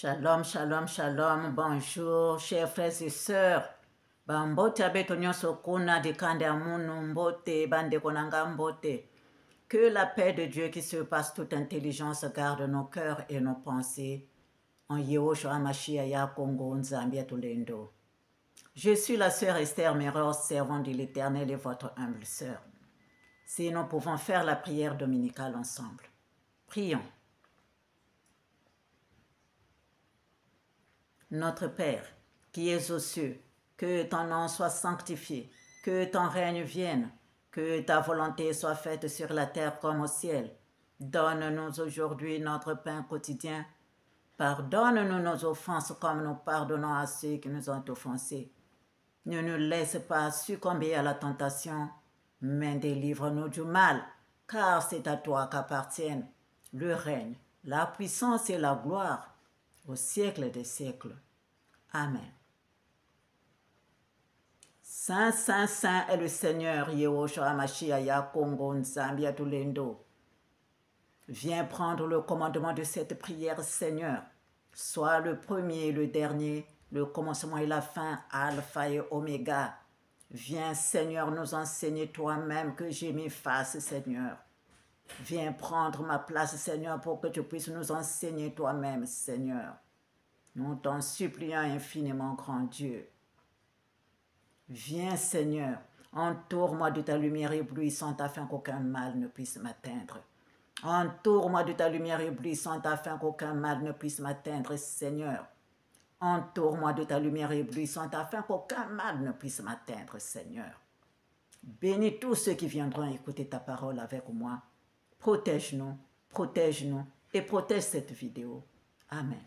Shalom, shalom, shalom, bonjour, chers frères et sœurs. Bambote abeto nyonso kuna dikande amunu mbote, bande konanga mbote. Que la paix de Dieu qui surpasse toute intelligence garde nos cœurs et nos pensées. En Yehoshua Mashiach Kongo Nzambia Tolendo. Je suis la sœur Esther Méros, servante de l'Éternel et votre humble sœur. Si nous pouvons faire la prière dominicale ensemble. Prions. Notre Père, qui es aux cieux, que ton nom soit sanctifié, que ton règne vienne, que ta volonté soit faite sur la terre comme au ciel. Donne-nous aujourd'hui notre pain quotidien. Pardonne-nous nos offenses comme nous pardonnons à ceux qui nous ont offensés. Ne nous laisse pas succomber à la tentation, mais délivre-nous du mal, car c'est à toi qu'appartiennent le règne, la puissance et la gloire au siècle des siècles. Amen. Saint, Saint, Saint est le Seigneur, Yehoshua Mashiach Kongo Nzambia Tolendo. Viens prendre le commandement de cette prière, Seigneur. Sois le premier et le dernier, le commencement et la fin, Alpha et Oméga. Viens, Seigneur, nous enseigner toi-même que j'ai mis face, Seigneur. Viens prendre ma place, Seigneur, pour que tu puisses nous enseigner toi-même, Seigneur. Nous t'en supplions infiniment, grand Dieu. Viens, Seigneur, entoure-moi de ta lumière éblouissante afin qu'aucun mal ne puisse m'atteindre. Entoure-moi de ta lumière éblouissante afin qu'aucun mal ne puisse m'atteindre, Seigneur. Entoure-moi de ta lumière éblouissante afin qu'aucun mal ne puisse m'atteindre, Seigneur. Bénis tous ceux qui viendront écouter ta parole avec moi. Protège-nous et protège cette vidéo. Amen.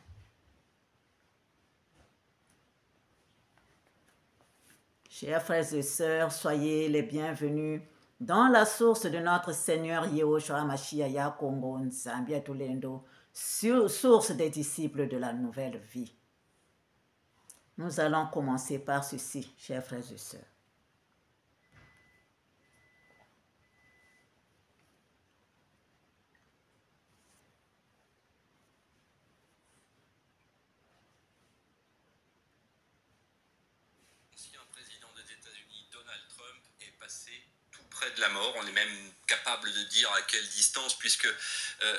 Chers frères et sœurs, soyez les bienvenus dans la source de notre Seigneur Yehoshua Mashiach Kongo Nzambia Tolendo, source des disciples de la nouvelle vie. Nous allons commencer par ceci, chers frères et sœurs. L'ancien président des États-Unis, Donald Trump, est passé tout près de la mort. On est même capable de dire à quelle distance, puisque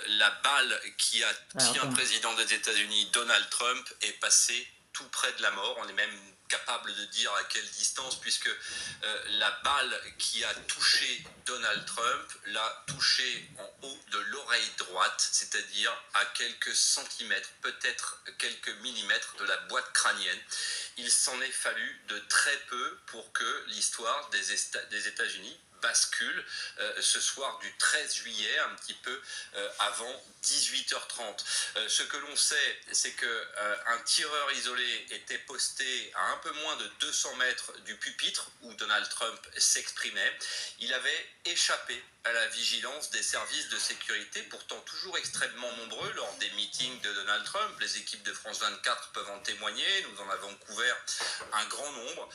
la balle qui a l'ancien président des États-Unis, Donald Trump, est passée tout près de la mort. On est même capable de dire à quelle distance, puisque la balle qui a touché Donald Trump l'a touché en haut de l'oreille droite, c'est-à-dire à quelques centimètres, peut-être quelques millimètres de la boîte crânienne. Il s'en est fallu de très peu pour que l'histoire des États-Unis bascule ce soir du 13 juillet, un petit peu avant 18h30. Ce que l'on sait, c'est qu'un tireur isolé était posté à un peu moins de 200 mètres du pupitre où Donald Trump s'exprimait. Il avait échappé à la vigilance des services de sécurité, pourtant toujours extrêmement nombreux lors des meetings de Donald Trump. Les équipes de France 24 peuvent en témoigner, nous en avons couvert un grand nombre.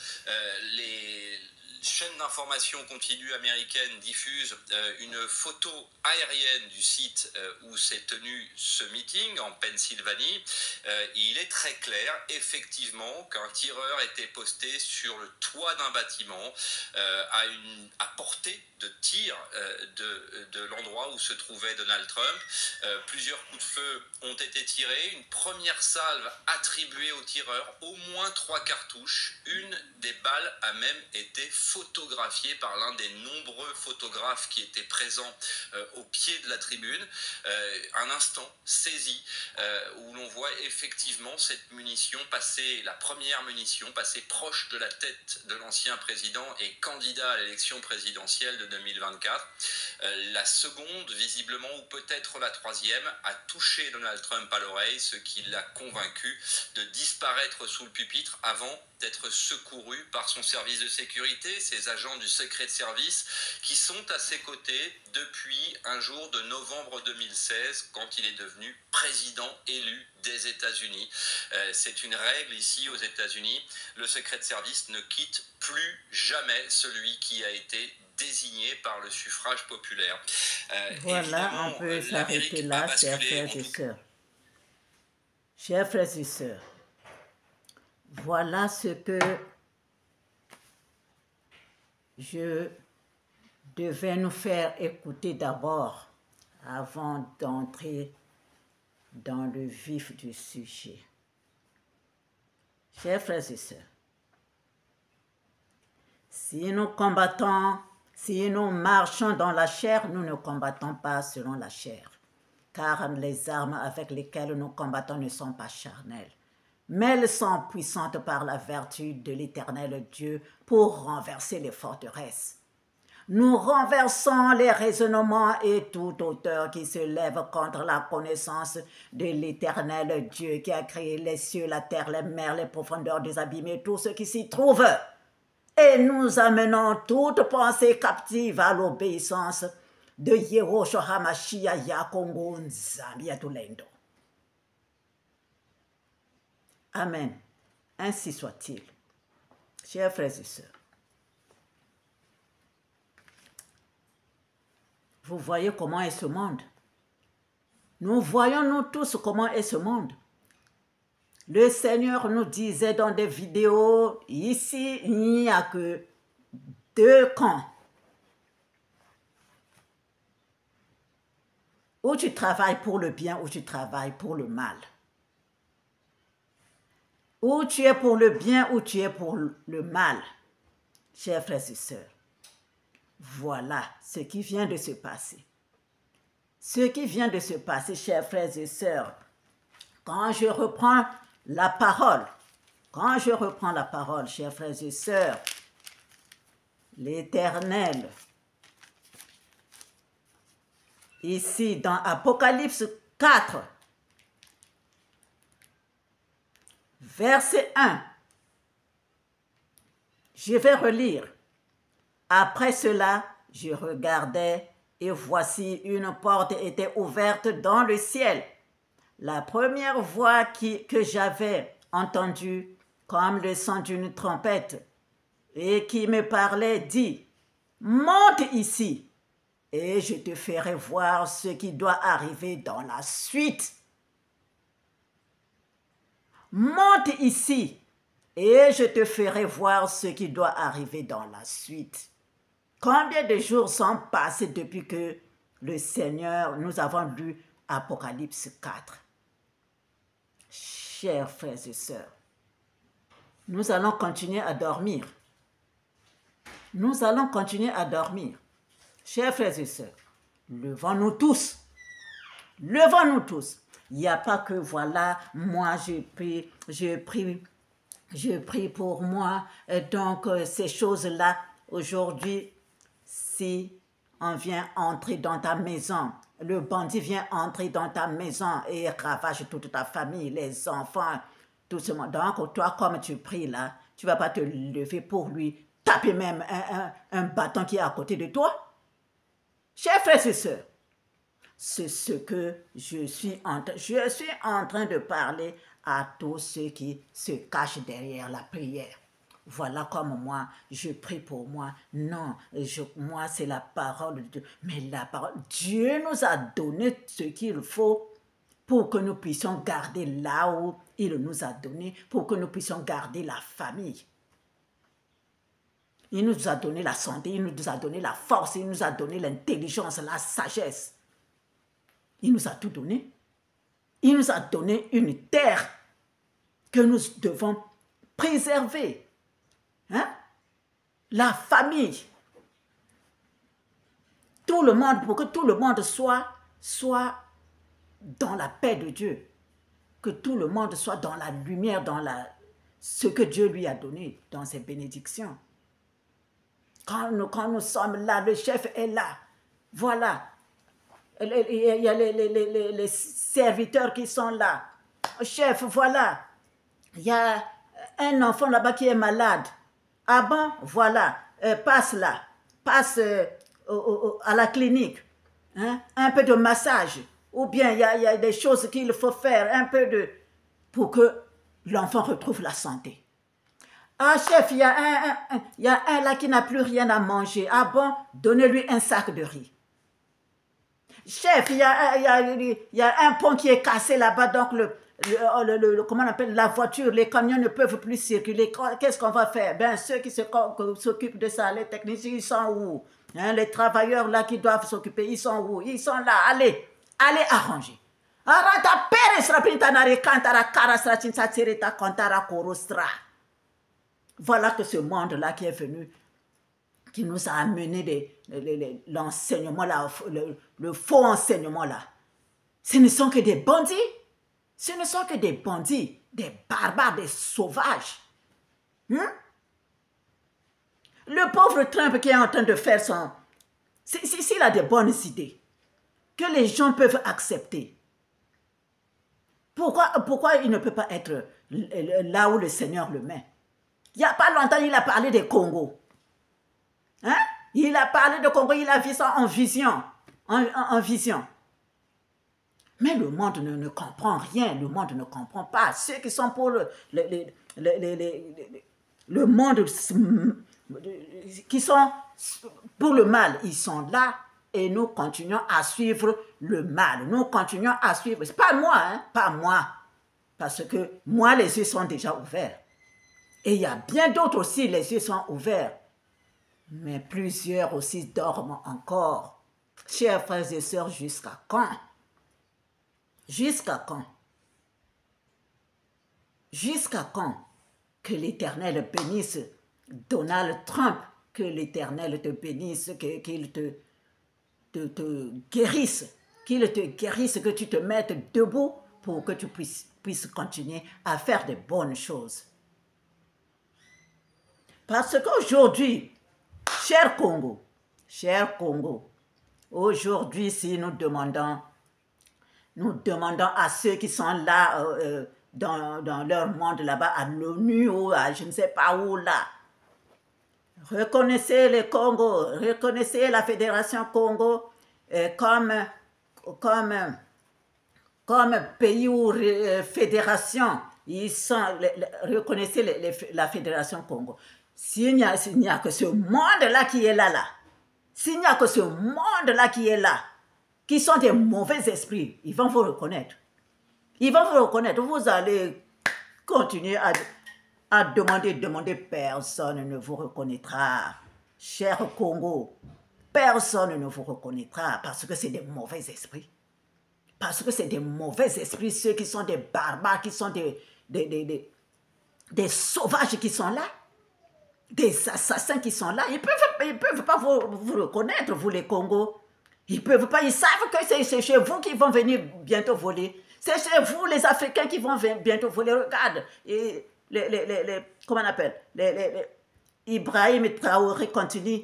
Les chaînes d'information continue américaine diffuse une photo aérienne du site où s'est tenu ce meeting en Pennsylvanie. Il est très clair, effectivement, qu'un tireur était posté sur le toit d'un bâtiment à portée de tir de l'endroit où se trouvait Donald Trump. Plusieurs coups de feu ont été tirés. Une première salve attribuée au tireur, au moins 3 cartouches. Une des balles a même été photographiée par l'un des nombreux photographes qui étaient présents au pied de la tribune. Un instant saisi où l'on voit effectivement cette munition passer, la première munition passer proche de la tête de l'ancien président et candidat à l'élection présidentielle de 2024. La seconde, visiblement, ou peut-être la troisième, a touché Donald Trump à l'oreille, ce qui l'a convaincu de disparaître sous le pupitre avant d'être secouru par son service de sécurité, ses agents du Secret Service, qui sont à ses côtés depuis un jour de novembre 2016, quand il est devenu président élu des États-Unis. C'est une règle ici aux États-Unis, le Secret Service ne quitte plus jamais celui qui a été désigné par le suffrage populaire. Voilà, on peut s'arrêter là, chers frères et sœurs. Chers frères et sœurs, voilà ce que je devais nous faire écouter d'abord avant d'entrer dans le vif du sujet. Chers frères et sœurs, si nous combattons, si nous marchons dans la chair, nous ne combattons pas selon la chair, car les armes avec lesquelles nous combattons ne sont pas charnelles, mais elles sont puissantes par la vertu de l'Éternel Dieu pour renverser les forteresses. Nous renversons les raisonnements et toute hauteur qui se lève contre la connaissance de l'Éternel Dieu qui a créé les cieux, la terre, les mers, les profondeurs des abîmes et tout ce qui s'y trouve. Et nous amenons toute pensée captive à l'obéissance de Yehoshua HaMashiach Yakongo Nzambi Atulendo. Amen. Ainsi soit-il. Chers frères et sœurs, vous voyez comment est ce monde. Nous voyons nous tous comment est ce monde. Le Seigneur nous disait dans des vidéos, ici, il n'y a que deux camps. Ou tu travailles pour le bien, ou tu travailles pour le mal. Ou tu es pour le bien, ou tu es pour le mal. Chers frères et sœurs, voilà ce qui vient de se passer. Ce qui vient de se passer, chers frères et sœurs, quand je reprends la parole, chers frères et sœurs, l'Éternel, ici dans Apocalypse 4, verset 1, je vais relire. Après cela, je regardais et voici une porte était ouverte dans le ciel. La première voix que j'avais entendue, comme le son d'une trompette, et qui me parlait, dit, « Monte ici, et je te ferai voir ce qui doit arriver dans la suite. » Monte ici, et je te ferai voir ce qui doit arriver dans la suite. Combien de jours sont passés depuis que le Seigneur, nous avons lu Apocalypse 4? Chers frères et sœurs, nous allons continuer à dormir. Nous allons continuer à dormir. Chers frères et sœurs, levons-nous tous. Levons-nous tous. Il n'y a pas que voilà, moi je prie pour moi. Donc ces choses-là, aujourd'hui, si on vient entrer dans ta maison, le bandit vient entrer dans ta maison et ravage toute ta famille, les enfants, tout ce monde. Donc toi, comme tu pries là, tu ne vas pas te lever pour lui taper même un bâton qui est à côté de toi. Chers frères et sœurs, c'est ce que je suis en train de parler à tous ceux qui se cachent derrière la prière. Voilà comme moi, je prie pour moi. Non, moi c'est la parole de Dieu. Mais la parole, Dieu nous a donné ce qu'il faut pour que nous puissions garder là où il nous a donné, pour que nous puissions garder la famille. Il nous a donné la santé, il nous a donné la force, il nous a donné l'intelligence, la sagesse. Il nous a tout donné. Il nous a donné une terre que nous devons préserver. Hein? La famille. Tout le monde, pour que tout le monde soit dans la paix de Dieu. Que tout le monde soit dans la lumière, dans ce que Dieu lui a donné, dans ses bénédictions. Quand nous sommes là, le chef est là. Voilà. Il y a les serviteurs qui sont là. Chef, voilà. Il y a un enfant là-bas qui est malade. Ah bon? Voilà. Passe là. Passe à la clinique. Hein? Un peu de massage. Ou bien il y a des choses qu'il faut faire. Un peu pour que l'enfant retrouve la santé. Ah chef, il y a un là qui n'a plus rien à manger. Ah bon? Donnez-lui un sac de riz. Chef, il y a un pont qui est cassé là-bas, donc comment on appelle, la voiture, les camions ne peuvent plus circuler. Qu'est-ce qu'on va faire? Ben, ceux qui s'occupent de ça, les techniciens, ils sont où? Hein, les travailleurs là qui doivent s'occuper, ils sont où? Ils sont là. Allez arranger. Voilà que ce monde-là qui est venu, qui nous a amené l'enseignement là, le faux enseignement là. Ce ne sont que des bandits. Ce ne sont que des bandits, des barbares, des sauvages. Le pauvre Trump qui est en train de faire son... S'il a des bonnes idées, que les gens peuvent accepter, pourquoi il ne peut pas être là où le Seigneur le met? Il n'y a pas longtemps, il a parlé des Congo. Hein? Il a parlé de Congo, il a vu ça en vision. En vision. Mais le monde ne comprend rien, le monde ne comprend pas. Ceux qui sont pour le monde, qui sont pour le mal, ils sont là et nous continuons à suivre le mal. Nous continuons à suivre, c'est pas moi, hein, pas moi. Parce que moi, les yeux sont déjà ouverts. Et il y a bien d'autres aussi, les yeux sont ouverts. Mais plusieurs aussi dorment encore. Chers frères et sœurs, jusqu'à quand? Jusqu'à quand? Jusqu'à quand? Que l'Éternel bénisse Donald Trump, que l'Éternel te bénisse, qu'il te guérisse, que tu te mettes debout pour que tu puisses continuer à faire de bonnes choses. Parce qu'aujourd'hui, cher Congo, aujourd'hui, si nous demandons à ceux qui sont là dans leur monde là-bas, à l'ONU ou à je ne sais pas où là, reconnaissez le Congo, reconnaissez la Fédération Congo comme pays ou fédération, reconnaissez la Fédération Congo. S'il n'y a que ce monde-là qui est là, s'il n'y a que ce monde-là qui est là, qui sont des mauvais esprits, ils vont vous reconnaître. Ils vont vous reconnaître. Vous allez continuer à demander, personne ne vous reconnaîtra. Cher Congo, personne ne vous reconnaîtra parce que c'est des mauvais esprits. Parce que c'est des mauvais esprits, ceux qui sont des barbares, qui sont des sauvages qui sont là, des assassins qui sont là. Ils peuvent pas vous reconnaître, vous les Congos. Ils peuvent pas, ils savent que c'est chez vous qu'ils vont venir bientôt voler. C'est chez vous, les Africains, qui vont bientôt voler. Regarde, et comment on appelle, Ibrahim Traoré continue,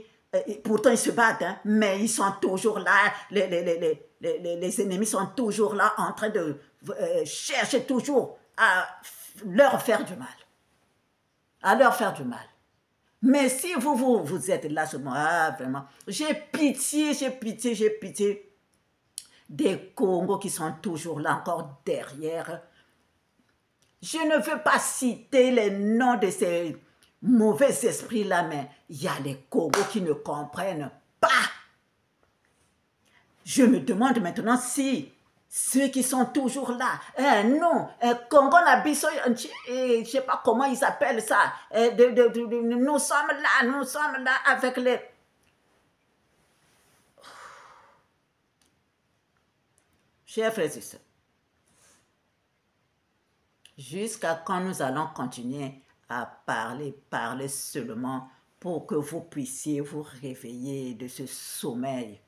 pourtant ils se battent, hein, mais ils sont toujours là, les ennemis sont toujours là en train de chercher toujours à leur faire du mal. À leur faire du mal. Mais si vous êtes là seulement, vraiment, j'ai pitié des Congos qui sont toujours là, encore derrière. Je ne veux pas citer les noms de ces mauvais esprits-là, mais il y a les Congos qui ne comprennent pas. Je me demande maintenant si ceux qui sont toujours là, non, Congo Nabiso, je ne sais pas comment ils appellent ça, nous sommes là avec les... Chers frères et sœurs, jusqu'à quand nous allons continuer à parler seulement pour que vous puissiez vous réveiller de ce sommeil,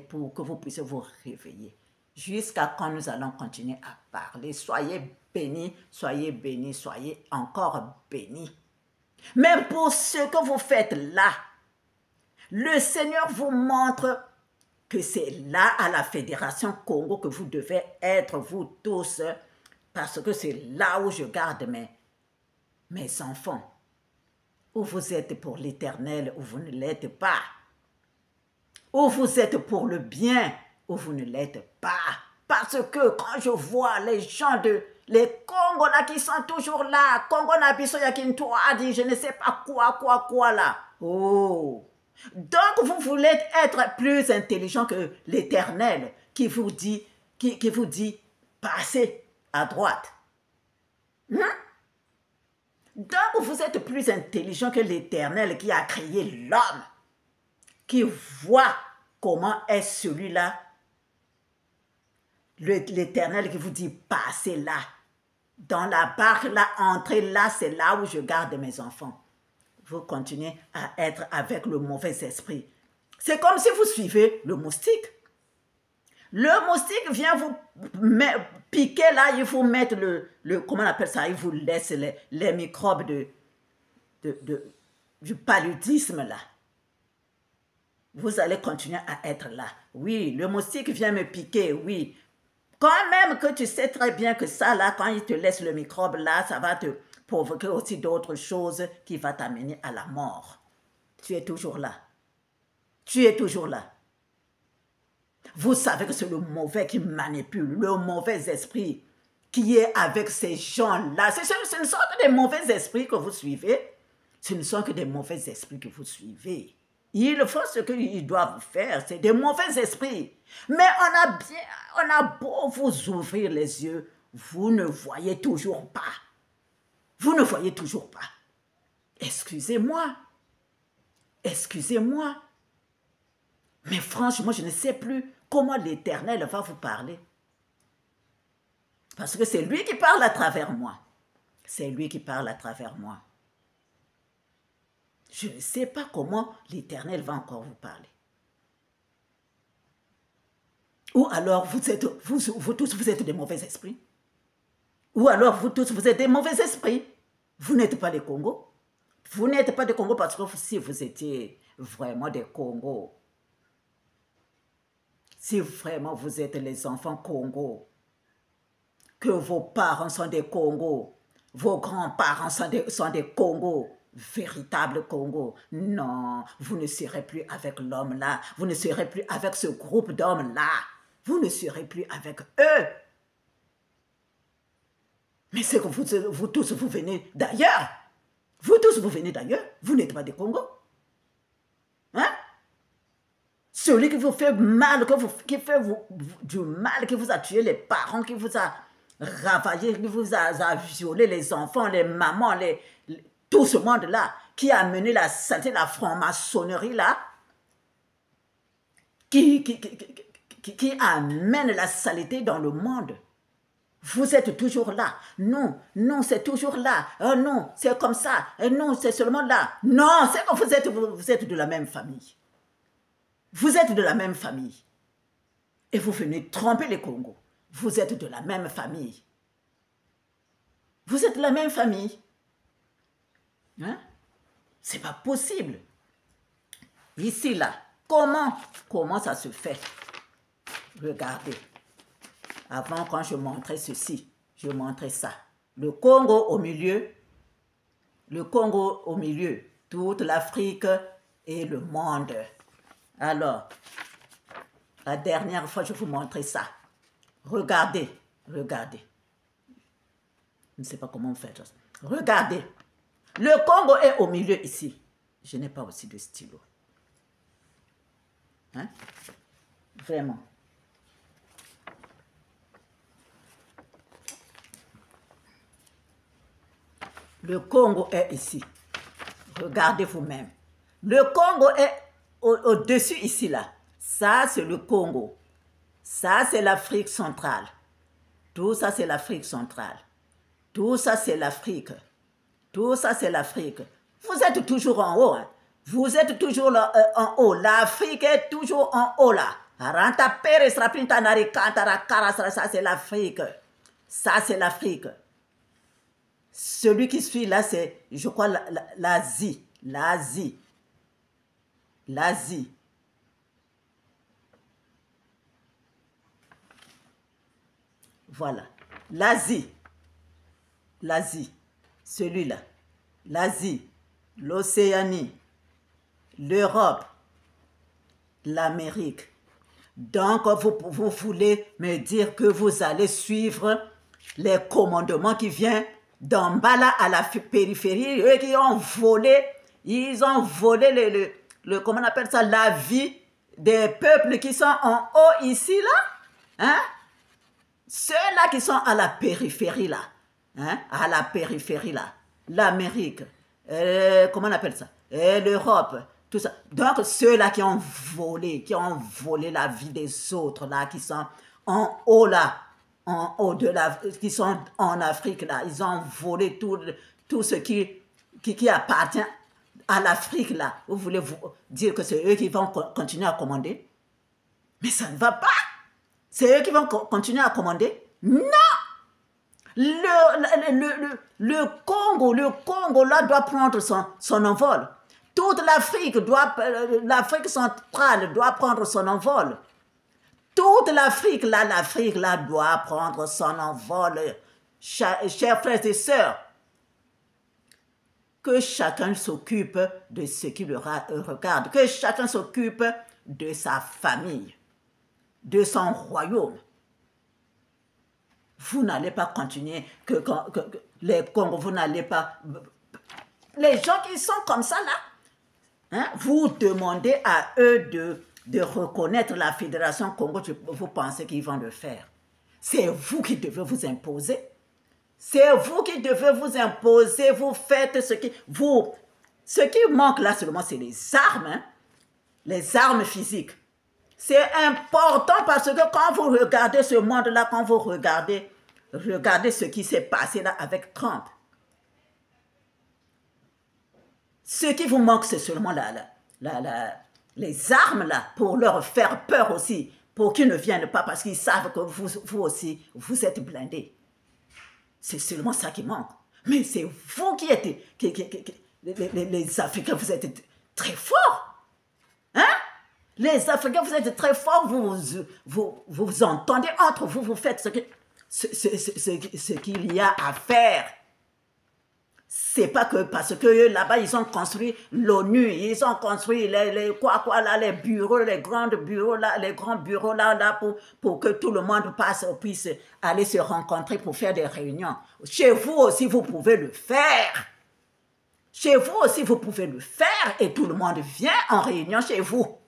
pour que vous puissiez vous réveiller. Jusqu'à quand nous allons continuer à parler. Soyez bénis, soyez encore bénis. Mais pour ce que vous faites là, le Seigneur vous montre que c'est là à la Fédération Congo que vous devez être, vous tous, parce que c'est là où je garde mes enfants. Ou vous êtes pour l'Éternel, ou vous ne l'êtes pas. Ou vous êtes pour le bien, ou vous ne l'êtes pas. Parce que quand je vois les gens les Congos là qui sont toujours là, Congo Nabiso Yakinto a dit je ne sais pas quoi là. Oh! Donc vous voulez être plus intelligent que l'Éternel qui vous dit, passez, à droite. Donc, vous êtes plus intelligent que l'Éternel qui a créé l'homme, qui voit comment est celui-là. L'Éternel qui vous dit, passez là, dans la barque, là, entrez là, c'est là où je garde mes enfants. Vous continuez à être avec le mauvais esprit. C'est comme si vous suivez le moustique. Le moustique vient vous piquer là, il faut mettre comment on appelle ça, il vous laisse les microbes du paludisme là. Vous allez continuer à être là. Oui, le moustique vient me piquer, oui. Quand même que tu sais très bien que ça là, quand il te laisse le microbe là, ça va te provoquer aussi d'autres choses qui vont t'amener à la mort. Tu es toujours là. Tu es toujours là. Vous savez que c'est le mauvais qui manipule, le mauvais esprit qui est avec ces gens-là. Ce ne sont que des mauvais esprits que vous suivez. Ce ne sont que des mauvais esprits que vous suivez. Ils font ce qu'ils doivent faire, c'est des mauvais esprits. Mais on a beau vous ouvrir les yeux, vous ne voyez toujours pas. Vous ne voyez toujours pas. Excusez-moi. Excusez-moi. Mais franchement, je ne sais plus comment l'Éternel va vous parler. Parce que c'est lui qui parle à travers moi. C'est lui qui parle à travers moi. Je ne sais pas comment l'Éternel va encore vous parler. Ou alors vous tous, vous êtes des mauvais esprits. Ou alors vous tous, vous êtes des mauvais esprits. Vous n'êtes pas des Congos. Vous n'êtes pas des Congos parce que si vous étiez vraiment des Congos, si vraiment vous êtes les enfants Congos, que vos parents sont des Congos, vos grands-parents sont des Congos, véritables Congos, non, vous ne serez plus avec l'homme là, vous ne serez plus avec ce groupe d'hommes là, vous ne serez plus avec eux. Mais c'est que vous tous, vous venez d'ailleurs. Vous tous, vous venez d'ailleurs. Vous n'êtes pas des Congos. Hein? Celui qui vous fait mal, qui fait du mal, qui vous a tué les parents, qui vous a ravagé, qui vous a violé les enfants, les mamans, tout ce monde-là, qui a mené la saleté, la franc-maçonnerie là, qui amène la saleté dans le monde. Vous êtes toujours là. Non, non, c'est toujours là. Non, c'est comme ça. Non, c'est seulement là. Non, c'est que vous êtes de la même famille. Vous êtes de la même famille. Et vous venez tromper les Congos. Vous êtes de la même famille. Vous êtes de la même famille. Hein? C'est pas possible. Ici, là, comment ça se fait? Regardez. Avant, quand je montrais ceci, je montrais ça. Le Congo au milieu, toute l'Afrique et le monde. Alors, la dernière fois, je vous montrais ça. Regardez. Je ne sais pas comment on fait ça. Regardez. Le Congo est au milieu ici. Je n'ai pas aussi de stylo. Hein? Vraiment. Le Congo est ici. Regardez vous-même. Le Congo est au-dessus ici, là. Ça, c'est le Congo. Ça, c'est l'Afrique centrale. Tout ça, c'est l'Afrique centrale. Tout ça, c'est l'Afrique. Tout ça, c'est l'Afrique. Vous êtes toujours en haut. Hein. Vous êtes toujours là, en haut. L'Afrique est toujours en haut, là. Ça, c'est l'Afrique. Ça, c'est l'Afrique. Celui qui suit là, c'est, je crois, l'Asie. L'Asie. L'Asie. Voilà. L'Asie. L'Asie. Celui-là. L'Asie. L'Océanie. L'Europe. L'Amérique. Donc, vous voulez me dire que vous allez suivre les commandements qui viennent d'en bas là à la périphérie, eux qui ont volé, ils ont volé comment on appelle ça, la vie des peuples qui sont en haut ici là, hein? Ceux Ceux-là qui sont à la périphérie, là, hein, à la périphérie, là, l'Amérique, comment on appelle ça, l'Europe, tout ça. Donc, ceux-là qui ont volé la vie des autres, là, qui sont en haut, là, en haut de qui sont en Afrique, là, ils ont volé tout ce qui appartient à l'Afrique, là. Vous voulez dire que c'est eux qui vont continuer à commander? Mais ça ne va pas. C'est eux qui vont continuer à commander? Non! Le Congo, là, doit prendre son envol. Toute l'Afrique centrale doit prendre son envol. Toute l'Afrique, là, doit prendre son envol. Chers frères et sœurs, que chacun s'occupe de ce qui le regarde, que chacun s'occupe de sa famille, de son royaume. Vous n'allez pas continuer que les Congos, vous n'allez pas... Les gens qui sont comme ça, là, hein, vous demandez à eux de reconnaître la Fédération Congo, vous pensez qu'ils vont le faire. C'est vous qui devez vous imposer. C'est vous qui devez vous imposer, vous faites ce qui... Ce qui manque là seulement, c'est les armes, hein, les armes physiques. C'est important parce que quand vous regardez ce monde-là, quand vous regardez ce qui s'est passé là avec Trump, ce qui vous manque, c'est seulement les armes là, pour leur faire peur aussi, pour qu'ils ne viennent pas parce qu'ils savent que vous aussi, vous êtes blindés. C'est seulement ça qui manque. Mais c'est vous qui êtes, les Africains, vous êtes très forts. Hein? Les Africains, vous êtes très forts, vous entendez entre vous, vous faites ce qu'il y a à faire. C'est pas que parce que là-bas, ils ont construit l'ONU, ils ont construit les bureaux, les grands bureaux là, pour que tout le monde puisse aller se rencontrer pour faire des réunions. Chez vous aussi, vous pouvez le faire. Chez vous aussi, vous pouvez le faire et tout le monde vient en réunion chez vous.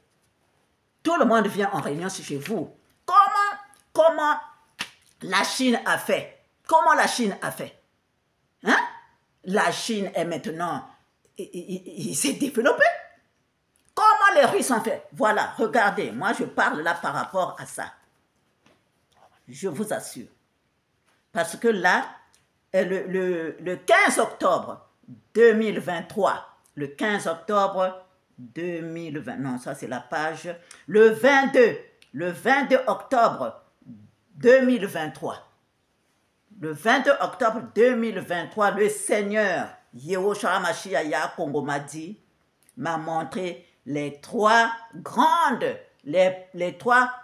Tout le monde vient en réunion chez vous. Comment la Chine a fait? Comment la Chine a fait? Hein? La Chine est maintenant, il s'est développé. Comment les Russes ont fait? Voilà, regardez, moi je parle là par rapport à ça. Je vous assure. Parce que là, le 15 octobre 2023, le 15 octobre 2020, non, ça c'est la page, le 22 octobre 2023, le 22 octobre 2023, le Seigneur Yehoshua Mashiach Congo m'a montré les trois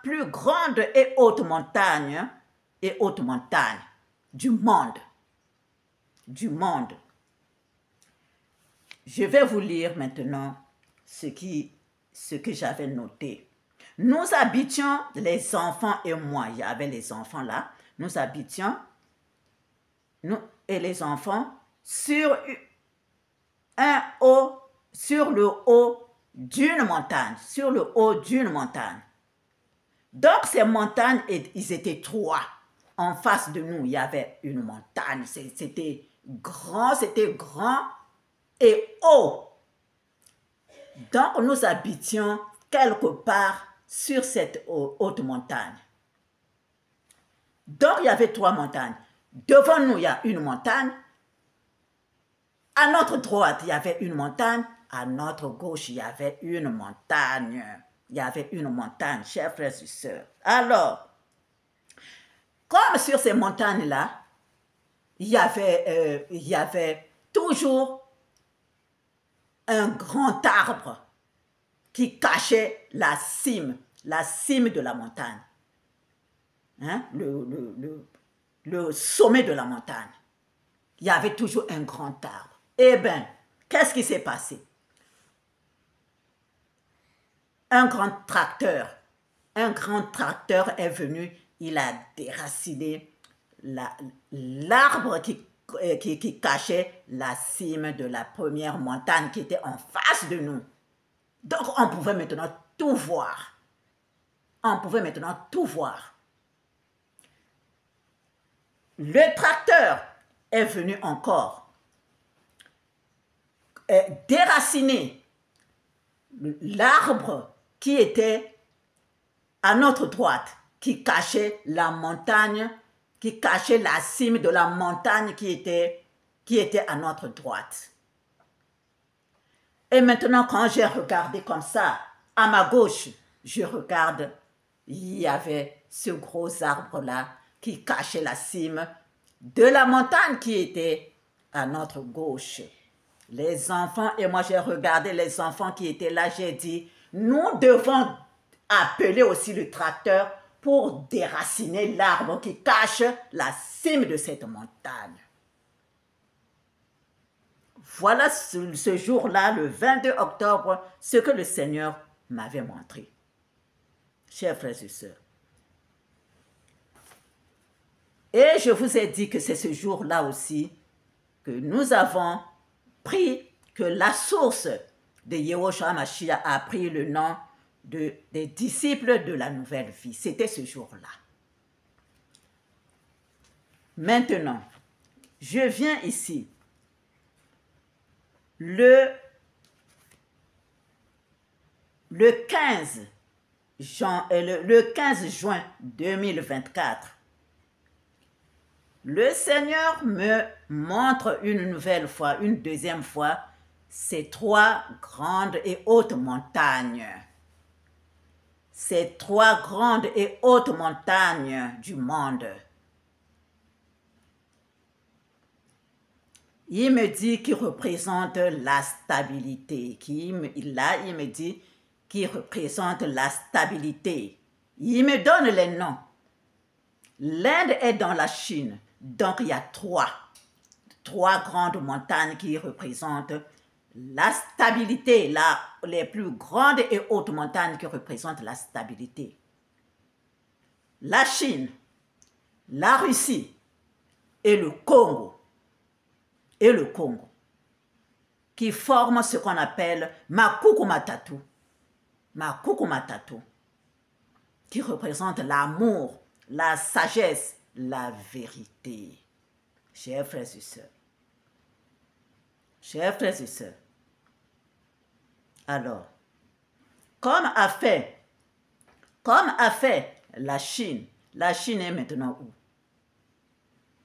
plus grandes et hautes montagnes du monde. Je vais vous lire maintenant ce que j'avais noté. Nous habitions, les enfants et moi, il y avait les enfants là, nous habitions, nous et les enfants, sur le haut d'une montagne, Donc ces montagnes, ils étaient trois. En face de nous, il y avait une montagne, c'était grand et haut. Donc nous habitions quelque part sur cette haute montagne. Donc il y avait trois montagnes. Devant nous, il y a une montagne. À notre droite, il y avait une montagne. À notre gauche, il y avait une montagne. Chers frères et sœurs. Alors, comme sur ces montagnes-là, il y avait toujours un grand arbre qui cachait la cime de la montagne. Hein? Le sommet de la montagne. Il y avait toujours un grand arbre. Eh bien, qu'est-ce qui s'est passé? Un grand tracteur est venu, il a déraciné l'arbre qui cachait la cime de la première montagne qui était en face de nous. Donc, on pouvait maintenant tout voir. le tracteur est venu encore déraciner l'arbre qui était à notre droite, qui cachait la montagne, qui cachait la cime de la montagne qui était à notre droite. Et maintenant, quand j'ai regardé comme ça, à ma gauche, je regarde, il y avait ce gros arbre-là qui cachait la cime de la montagne qui était à notre gauche. Les enfants, et moi j'ai regardé les enfants qui étaient là, j'ai dit, nous devons appeler aussi le tracteur pour déraciner l'arbre qui cache la cime de cette montagne. Voilà ce jour-là, le 22 octobre, ce que le Seigneur m'avait montré. Chers frères et sœurs. Et je vous ai dit que c'est ce jour-là aussi que nous avons pris, que la source de Yehoshua Mashiach a pris le nom des disciples de la nouvelle vie. C'était ce jour-là. Maintenant, je viens ici. Le 15 juin 2024, le Seigneur me montre une nouvelle fois, une deuxième fois, ces trois grandes et hautes montagnes. Ces trois grandes et hautes montagnes du monde. Il me dit qu'il représente la stabilité. Il me dit qu'il représente la stabilité. Il me donne les noms. L'Inde est dans la Chine. Donc, il y a trois grandes montagnes qui représentent la stabilité, les plus grandes et hautes montagnes qui représentent la stabilité. La Chine, la Russie et le Congo. Qui forment ce qu'on appelle Makuku Matatu. Makuku Matatu. Qui représente l'amour, la sagesse, la vérité. Chers frères et sœurs. Chers frères et sœurs. Alors, comme a fait la Chine est maintenant où?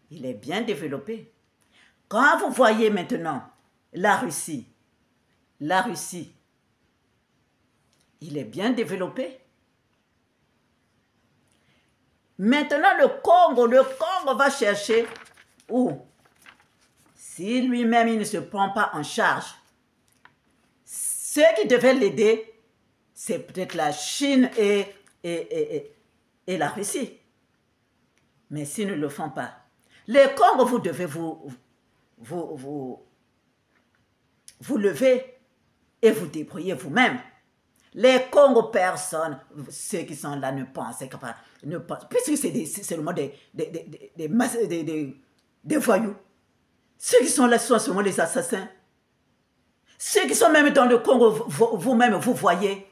Il est bien développé. Quand vous voyez maintenant la Russie, il est bien développé. Maintenant, le Congo va chercher où? Si lui-même, il ne se prend pas en charge, ceux qui devaient l'aider, c'est peut-être la Chine et la Russie. Mais s'ils ne le font pas, les Congos, vous devez vous lever et vous débrouiller vous-même. Les Congos, personne, ceux qui sont là ne pensent pas, puisque c'est le monde des voyous. Ceux qui sont là sont seulement les assassins. Ceux qui sont même dans le Congo, vous-même, vous voyez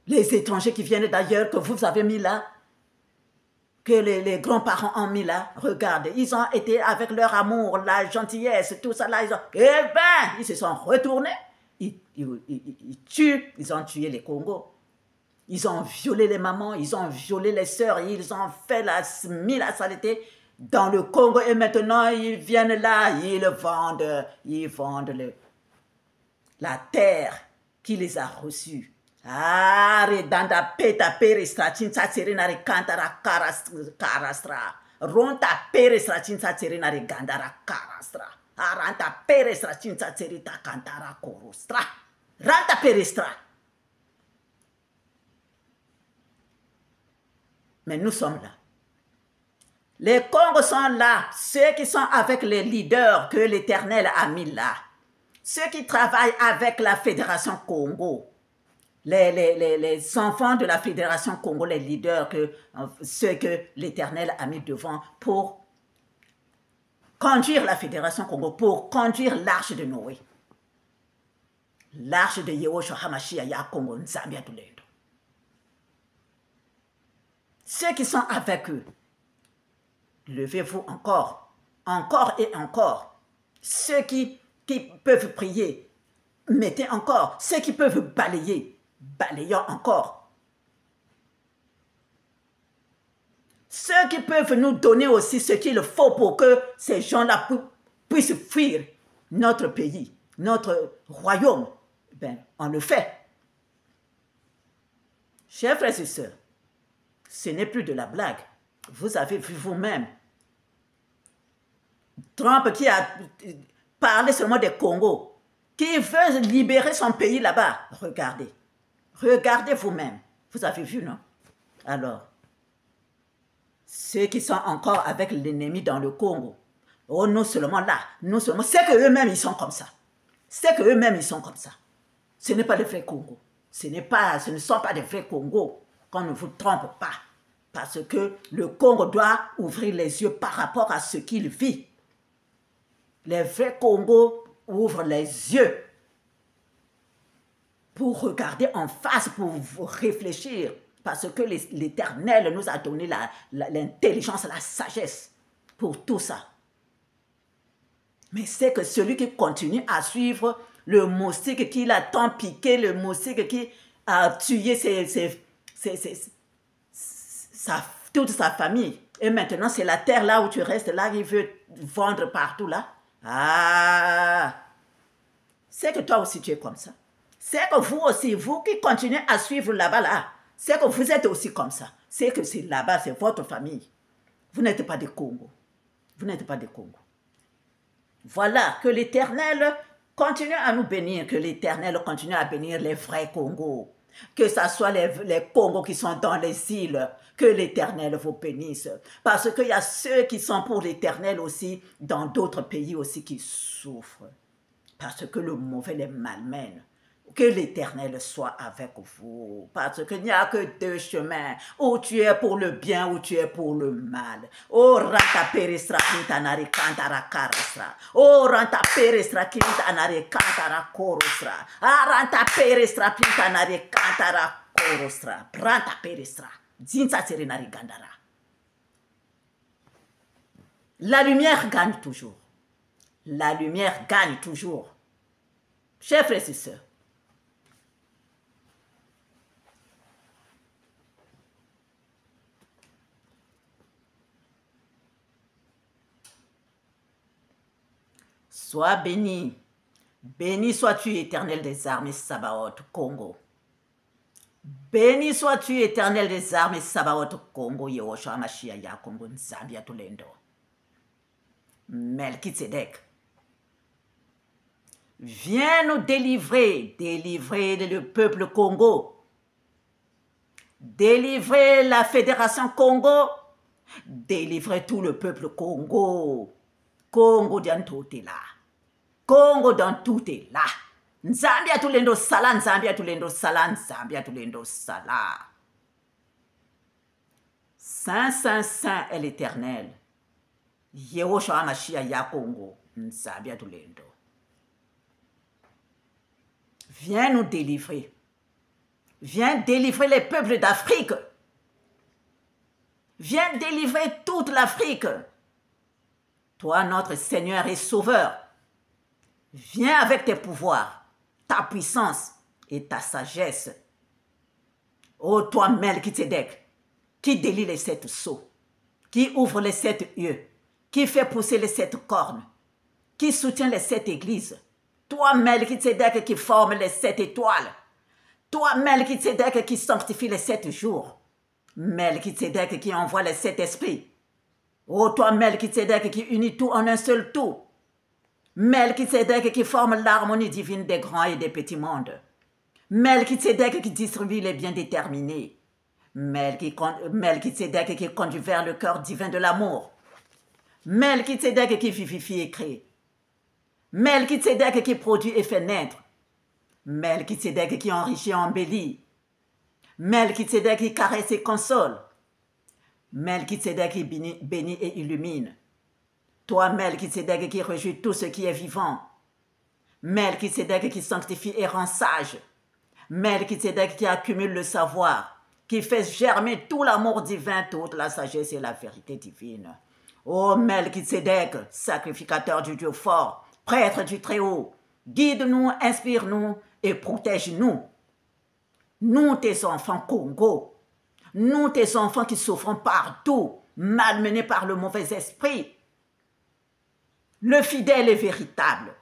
les étrangers qui viennent d'ailleurs, que vous avez mis là, que les grands-parents ont mis là. Regardez, ils ont été avec leur amour, la gentillesse, tout ça là. Ils se sont retournés. Ils ont tué les Congos. Ils ont violé les mamans, ils ont violé les sœurs, ils ont mis la saleté dans le Congo. Et maintenant, ils viennent là, ils vendent la terre qui les a reçus. Redanda peta perestra cinta serenare cantara carastra. Ronta perestra cinta serenare gandara carastra. Aranta perestra cinta serita cantara corostra. Ranta perestra. Mais nous sommes là. Les Congos sont là, ceux qui sont avec les leaders que l'Éternel a mis là. Ceux qui travaillent avec la Fédération Congo. Les enfants de la Fédération Congo, les leaders, ceux que l'Éternel a mis devant pour conduire la Fédération Congo, pour conduire l'arche de Noé. L'arche de Yehoshua Hamashiach ya Congo Nzambia Tulendo. Ceux qui sont avec eux, levez-vous encore, encore et encore. Ceux qui peuvent prier, mettez encore. Ceux qui peuvent balayer, balayons encore. Ceux qui peuvent nous donner aussi ce qu'il faut pour que ces gens-là puissent fuir notre pays, notre royaume, ben, on le fait. Chers frères et sœurs, ce n'est plus de la blague. Vous avez vu vous-même. Trump qui a parlé seulement des Congo, qui veut libérer son pays là-bas. Regardez. Regardez vous-même. Vous avez vu, non? Alors, ceux qui sont encore avec l'ennemi dans le Congo, oh, non seulement là, non seulement, c'est qu'eux-mêmes ils sont comme ça. C'est qu'eux-mêmes ils sont comme ça. Ce n'est pas le vrai Congo. Ce ne sont pas des vrais Congos. Qu'on ne vous trompe pas. Parce que le Congo doit ouvrir les yeux par rapport à ce qu'il vit. Les vrais Congos ouvrent les yeux pour regarder en face, pour réfléchir. Parce que l'Éternel nous a donné l'intelligence, la sagesse pour tout ça. Mais c'est que celui qui continue à suivre le moustique qui l'a tant piqué, le moustique qui a tué toute sa famille. Et maintenant, c'est la terre là où tu restes, là, il veut vendre partout là. Ah! C'est que toi aussi tu es comme ça. C'est que vous aussi, vous qui continuez à suivre là-bas là, c'est que vous êtes aussi comme ça. C'est que c'est là-bas, c'est votre famille. Vous n'êtes pas des Congo. Vous n'êtes pas des Congo. Voilà, que l'Éternel continue à nous bénir, que l'Éternel continue à bénir les vrais Congos. Que ce soit les Congos qui sont dans les îles, que l'Éternel vous bénisse. Parce qu'il y a ceux qui sont pour l'Éternel aussi, dans d'autres pays aussi qui souffrent. Parce que le mauvais les malmène. Que l'Éternel soit avec vous. Parce qu'il n'y a que deux chemins. Ou tu es pour le bien, ou tu es pour le mal. Oh, ranta perestra kintanari kantara karastra. Oh, ranta perestra kintanari kantara korostra. Ah, ranta perestra kintanari kantara korostra. Ranta perestra. Zinsa serenari gandara. La lumière gagne toujours. La lumière gagne toujours. Chers frères et sœurs, sois béni. Béni sois-tu, Éternel des armées Sabaoth, Congo. Béni sois-tu, Éternel des armées Sabaoth, Congo, Yehoshua Mashiach, ya Congo, Nzambia Tulendo. Melchizedek. Viens nous délivrer, délivrer le peuple Congo. Délivrer la Fédération Congo. Délivrer tout le peuple Congo. Congo dans tout est là. Congo dans tout est là. Nzambia tulendo sala, Nzambia tulendo sala, Nzambia tulendo sala. Saint, Saint, Saint est l'Éternel. Yehoshua Mashiach ya Congo, Nzambia tulendo. Viens nous délivrer. Viens délivrer les peuples d'Afrique. Viens délivrer toute l'Afrique. Toi, notre Seigneur et Sauveur, viens avec tes pouvoirs, ta puissance et ta sagesse. Ô toi, Melchizedek, qui délie les 7 sceaux, qui ouvre les 7 yeux, qui fait pousser les 7 cornes, qui soutient les 7 églises. Toi, Melchizedek, qui forme les 7 étoiles. Toi, Melchizedek, qui sanctifie les 7 jours. Melchizedek, qui envoie les 7 esprits. Ô toi, Melchizedek, qui unit tout en un seul tout. Melchizedek, qui forme l'harmonie divine des grands et des petits mondes. Melchizedek, qui distribue les biens déterminés. Melchizedek, qui conduit vers le cœur divin de l'amour. Melchizedek, qui vivifie et crée. Melchizedek, qui produit et fait naître. Melchizedek, qui enrichit et embellit. Melchizedek, qui caresse et console. Melchizedek, qui bénit et illumine. Toi, Melchizedek, qui réjouit tout ce qui est vivant. Melchizedek, qui sanctifie et rend sage. Melchizedek, qui accumule le savoir, qui fait germer tout l'amour divin, toute la sagesse et la vérité divine. Ô Melchizedek, sacrificateur du Dieu fort, prêtre du Très-Haut, guide-nous, inspire-nous et protège-nous. Nous, tes enfants Congo, nous, tes enfants qui souffrent partout, malmenés par le mauvais esprit, le fidèle et véritable,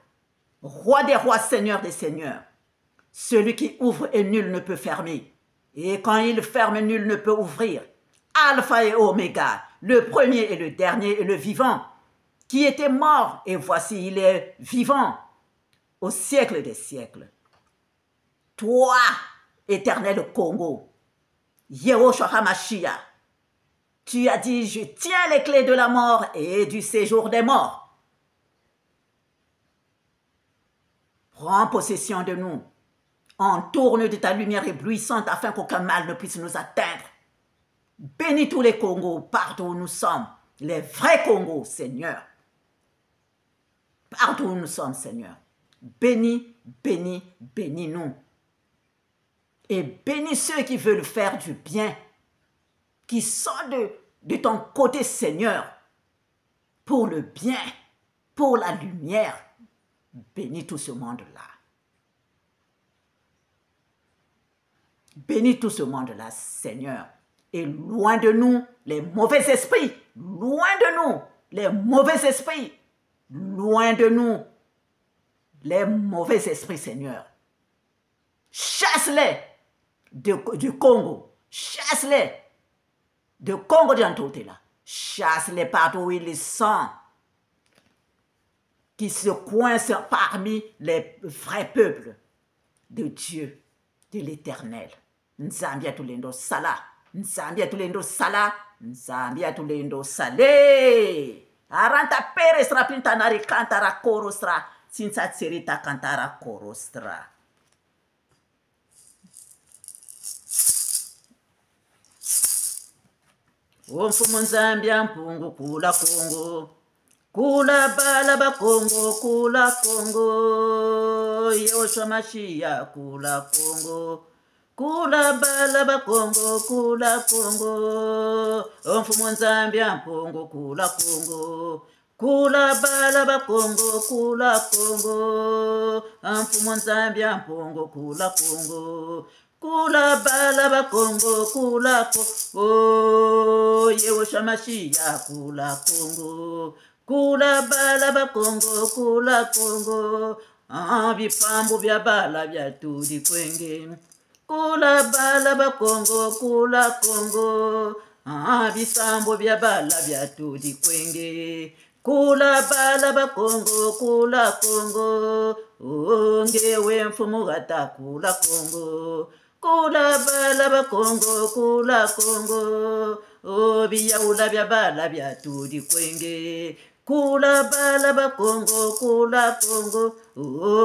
roi des rois, seigneur des seigneurs, celui qui ouvre et nul ne peut fermer, et quand il ferme, nul ne peut ouvrir, Alpha et Oméga, le premier et le dernier et le vivant, qui était mort, et voici il est vivant, au siècle des siècles. Toi, éternel Congo, Yehoshua HaMashiach, tu as dit, je tiens les clés de la mort et du séjour des morts. Prends possession de nous, entourne de ta lumière éblouissante afin qu'aucun mal ne puisse nous atteindre. Bénis tous les Congos partout où nous sommes, les vrais Congos, Seigneur. Partout où nous sommes, Seigneur. Bénis, bénis, bénis-nous. Et bénis ceux qui veulent faire du bien, qui sont de ton côté, Seigneur, pour le bien, pour la lumière. Bénis tout ce monde-là. Bénis tout ce monde-là, Seigneur. Et loin de nous, les mauvais esprits. Loin de nous, les mauvais esprits. Loin de nous, les mauvais esprits, Seigneur. Chasse-les du Congo. Chasse-les du Congo d'Antotela. Chasse-les partout où ils sont. Qui se coincent parmi les vrais peuples de Dieu, de l'Éternel. Nzambia tulendo sala. Nzambia tulendo sala. Nzambia tulendo sale. Aranta perestra pintanari kantara korostra. Sinsa tserita kantara korostra. Omfumu Nzambia mpungu kula Kongo. Kula bala ba Kongo, kula Kongo. Yehoshua HaMashiach, kula Kongo. Kula bala ba Kongo, kula Kongo. Omfumu Nzambia mpungu kula Kongo. Kula bala ba Kongo, kula Kongo. Omfumu Nzambia mpungu kula Kongo. Kula bala ba Kongo, kula Kongo. Yehoshua HaMashiach, kula Kongo. Kula bala ba Kongo, kula Kongo. Bipambu bya bala bya tudi kwenge. Kula bala ba Kongo, kula Kongo. Bisambo bya bala bya tudi kwenge. Kula bala ba Kongo, kula Kongo. Ngewe mfumu gata kula Kongo. Kula bala ba Kongo, kula Kongo. Biyaula bya bala bya tudi kwenge. Kula bala ba Kongo, kula Kongo.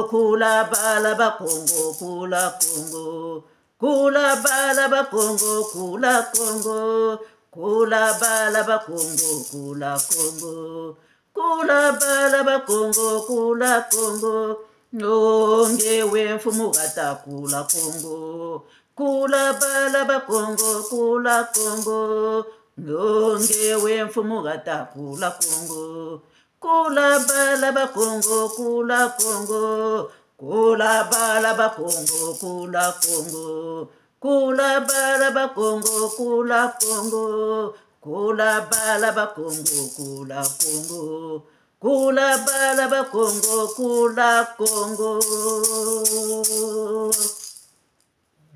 Kula bala ba Kongo, kula Kongo. Kula bala ba Kongo, kula Kongo. Kula bala ba Kongo, kula Kongo. Kula bala ba Kongo, kula Kongo. Ngewe mfumu gata kula Kongo. Kula bala ba Kongo, kula Kongo. Ngewe mfumu gata kula Kongo. Kula bala ba Kongo, kula Kongo. Kula bala ba Kongo, kula Kongo. Kula bala ba Kongo, kula Kongo. Kula bala ba Kongo, kula Kongo. Kula bala ba Kongo, kula Kongo.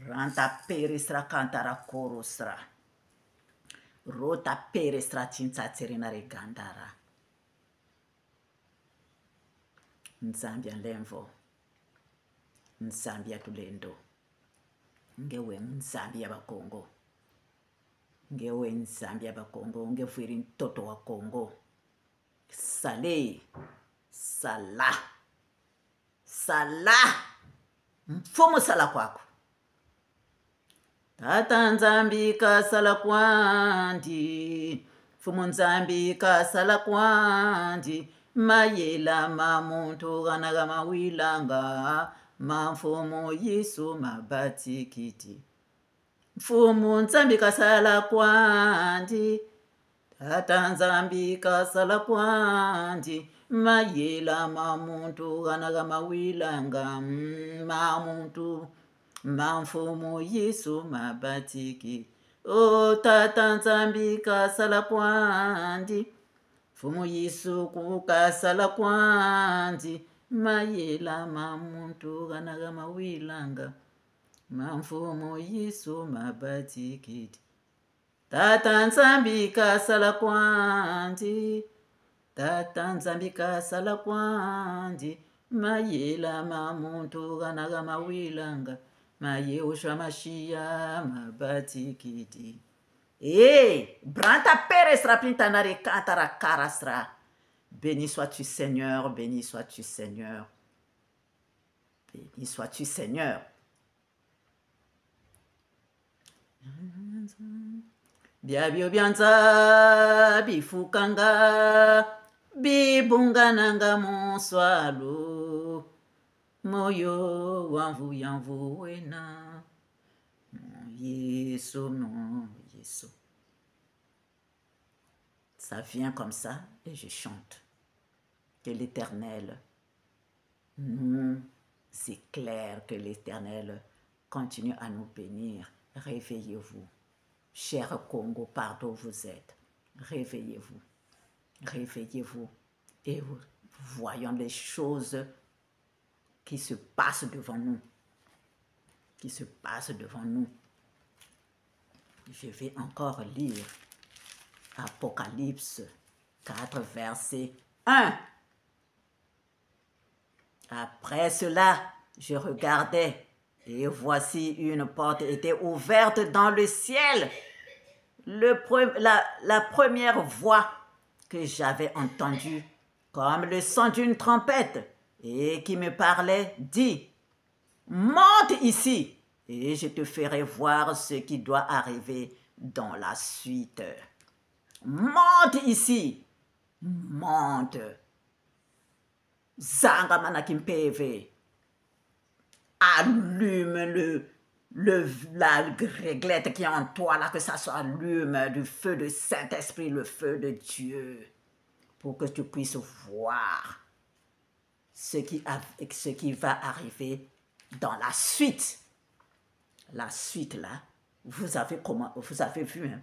Ranta perestra kantara korostra. Rota perestra tinta terina regandara. Nzambia lemvo. Nzambia tulendo. Ngewe Nzambia ba Kongo. Ngewe Nzambia ba Kongo. Ngefwiri ntoto wa Kongo. Salé. Sala. Sala. Mfumu sala kwako. Tata Nzambi kasala kwandi. Mfumu Nzambi kasala kwandi. Mayela mamuntu ganaga mawilanga. Mfumu Yesu mabatikiti. Mfumu Nzambi kasala kwandi. Atanzambi kasala kwandi mayela mamuntu ganaga mawilanga mamuntu mamfumu Yesu mabatiki o tatanzambi kasala kwandi fumu Yesu kukasala kwandi mayela mamuntu ganaga mawilanga mamfumu Yesu mabatiki Tata Nzambi kasala kwandi, Tata Nzambi kasala kwandi, mayela mamuntu ganaga mawilanga, maye usha mashia mabatikiti. Branta peresra pintanare kantara karasra. Béni sois-tu Seigneur, béni sois-tu Seigneur. Béni sois-tu Seigneur. Biabio bianza bifukanga bibungananga monswalo moyo wanvu yanvu wena Yesu non Yesu. Ça vient comme ça et je chante que l'Éternel nous éclaire, que l'Éternel continue à nous bénir. Réveillez-vous. Cher Congo, partout où vous êtes, réveillez-vous, réveillez-vous et voyons les choses qui se passent devant nous, qui se passent devant nous. Je vais encore lire Apocalypse 4, verset 1. Après cela, je regardais et voici une porte était ouverte dans le ciel. La première voix que j'avais entendue, comme le son d'une trompette, et qui me parlait, dit, monte ici, et je te ferai voir ce qui doit arriver dans la suite. Monte ici, monte. Zangamana kimpeve. Allume la réglette qui est en toi, là, que ça soit allume du feu de Saint-Esprit, le feu de Dieu, pour que tu puisses voir ce qui va arriver dans la suite. La suite, là, vous avez vu, hein,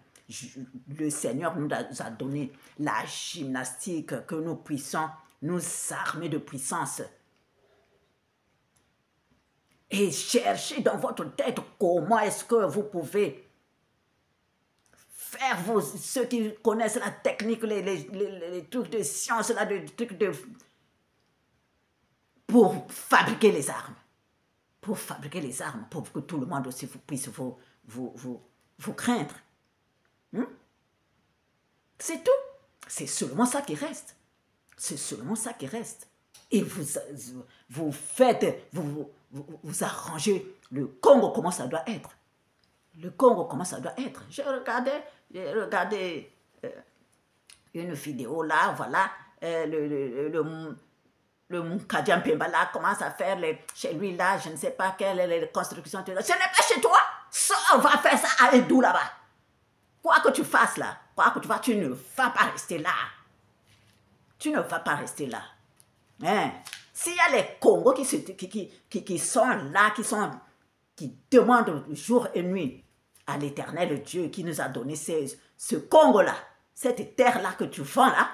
le Seigneur nous a donné la gymnastique que nous puissions nous armer de puissance. Et cherchez dans votre tête comment est-ce que vous pouvez faire ceux qui connaissent la technique, les trucs de science, là, pour fabriquer les armes. Pour fabriquer les armes, pour que tout le monde aussi puisse vous craindre. C'est tout. C'est seulement ça qui reste. C'est seulement ça qui reste. Et vous faites, vous arrangez le Congo comment ça doit être. Le Congo comment ça doit être. J'ai regardé une vidéo là, voilà, le Mukadjam Pembala commence à faire chez lui là, je ne sais pas quelle est la construction. Ce n'est pas chez toi, ça, on va faire ça à Edou là-bas. Quoi que tu fasses là, quoi que tu fasses, tu ne vas pas rester là. Tu ne vas pas rester là. Hein? S'il y a les Congos qui sont là, qui demandent jour et nuit à l'Éternel Dieu qui nous a donné ce Congo-là, cette terre-là que tu vends là,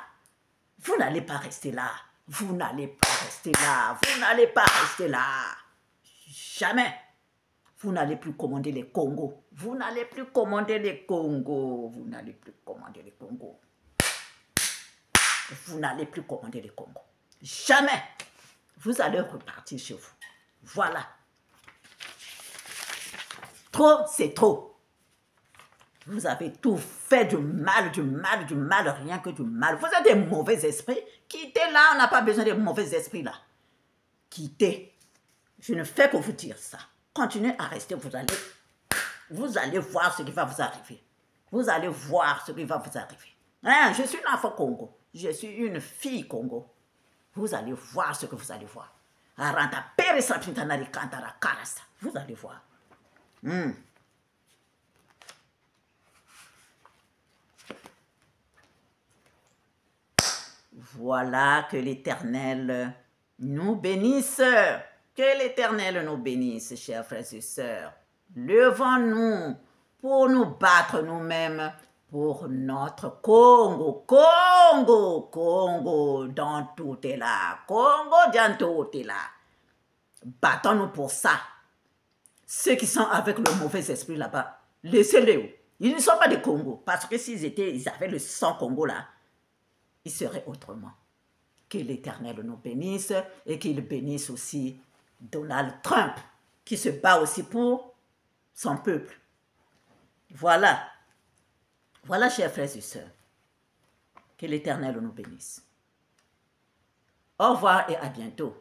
vous n'allez pas rester là. Vous n'allez pas rester là. Vous n'allez pas rester là. Jamais. Vous n'allez plus commander les Congos. Vous n'allez plus commander les Congos. Vous n'allez plus commander les Congos. Vous n'allez plus commander les Congos. Jamais. Vous allez repartir chez vous. Voilà. Trop, c'est trop. Vous avez tout fait du mal, rien que du mal. Vous êtes des mauvais esprits. Quittez là, on n'a pas besoin de mauvais esprits là. Quittez. Je ne fais que vous dire ça. Continuez à rester, vous allez voir ce qui va vous arriver. Vous allez voir ce qui va vous arriver. Hein, je suis une enfant Congo. Je suis une fille Congo. Vous allez voir ce que vous allez voir. Vous allez voir. Voilà, que l'Éternel nous bénisse. Que l'Éternel nous bénisse, chers frères et sœurs. Levons-nous pour nous battre nous-mêmes pour notre Congo. Congo, Congo, dans tout est là. Congo, dans tout est là. Battons-nous pour ça. Ceux qui sont avec le mauvais esprit là-bas, laissez-les. Ils ne sont pas des Congo. Parce que ils avaient le sang Congo là, ils seraient autrement. Que l'Éternel nous bénisse et qu'il bénisse aussi Donald Trump, qui se bat aussi pour son peuple. Voilà. Voilà, chers frères et sœurs. Que l'Éternel nous bénisse. Au revoir et à bientôt.